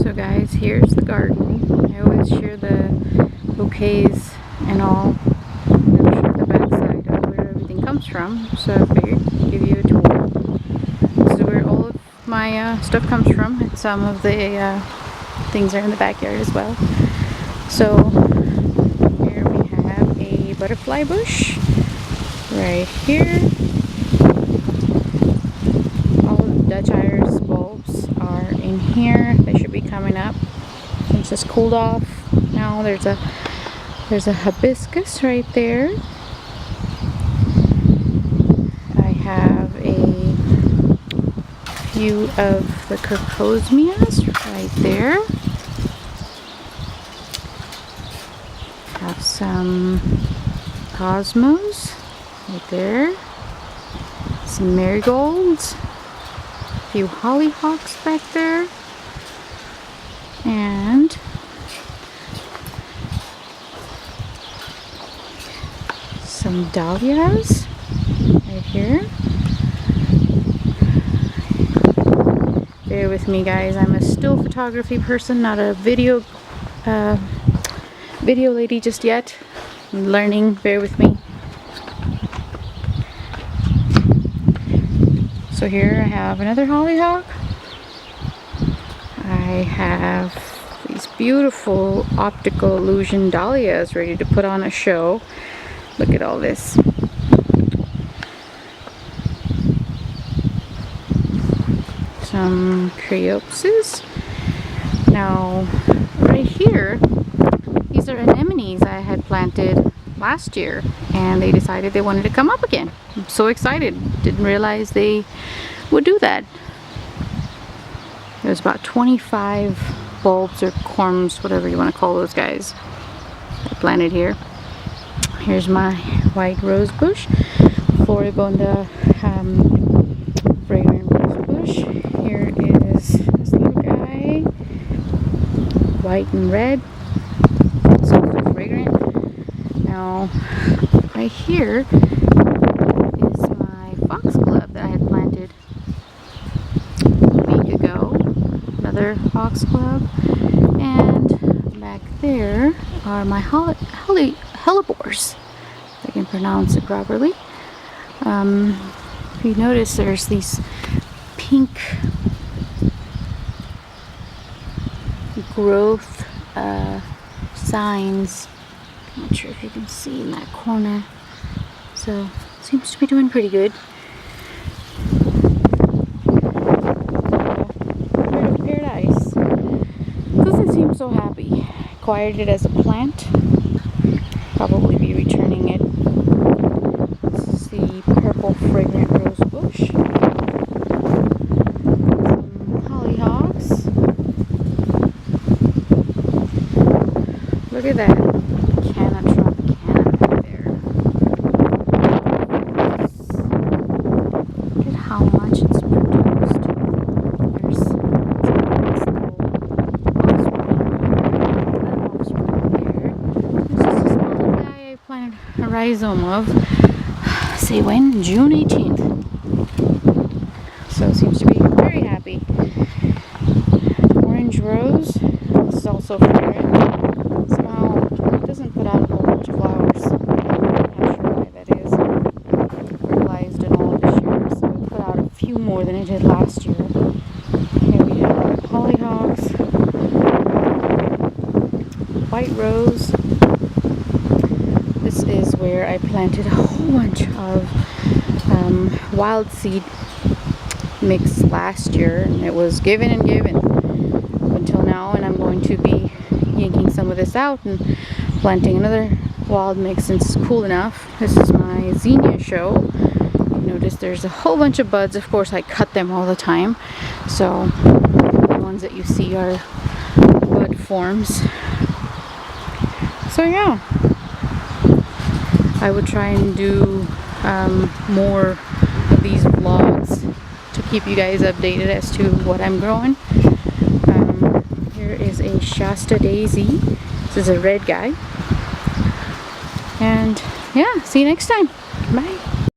So guys, here's the garden. I always share the bouquets and all. I'm sure the back side of where everything comes from. So I figured I'd give you a tour. This is where all of my stuff comes from. And some of the things are in the backyard as well. So here we have a butterfly bush right here. All of the Dutch iris bulbs are in here. They should be coming up since it's cooled off. Now there's a hibiscus right there. I have a few of the crocosmias right there. Have some cosmos right there. Some marigolds. A few hollyhocks back there. And some dahlias right here. Bear with me guys, I'm a still photography person, not a video lady just yet. I'm learning, bear with me. So here I have another hollyhock. I have these beautiful optical illusion dahlias ready to put on a show. Look at all this. Some creopsis. Now, right here, these are anemones I had planted last year, and they decided they wanted to come up again. I'm so excited. Didn't realize they would do that. There's about 25 bulbs or corms, whatever you want to call those guys, I planted here. Here's my white rose bush, Floribunda fragrant rose bush. Here is this little guy, white and red, so fragrant. Now, right here is my foxglove that I had planted a week ago. Another foxglove, and back there are my hellebores, if I can pronounce it properly. If you notice, there's these pink growth signs. I'm not sure if you can see in that corner. So, seems to be doing pretty good. Bird of paradise. Doesn't seem so happy. Acquired it as a plant. Probably be returning it. This is the purple fragrant rose bush. Some hollyhocks. Look at that. Canna tropicana there. Look at how much it's produced. There's planted a rhizome of, say when? June 18th. So it seems to be very happy. Orange rose. This is also fragrant. Somehow it doesn't put out a whole bunch of flowers. I'm not sure why that is. Fertilized it all this year, so it put out a few more than it did last year. Here we have hollyhocks. White rose. This is where I planted a whole bunch of wild seed mix last year, and it was given and given until now, and I'm going to be yanking some of this out and planting another wild mix since it's cool enough. This is my zinnia show. You notice there's a whole bunch of buds. Of course I cut them all the time, so the ones that you see are bud forms. So yeah, I would try and do more of these vlogs to keep you guys updated as to what I'm growing. Here is a Shasta daisy. This is a red guy. And yeah, see you next time. Bye.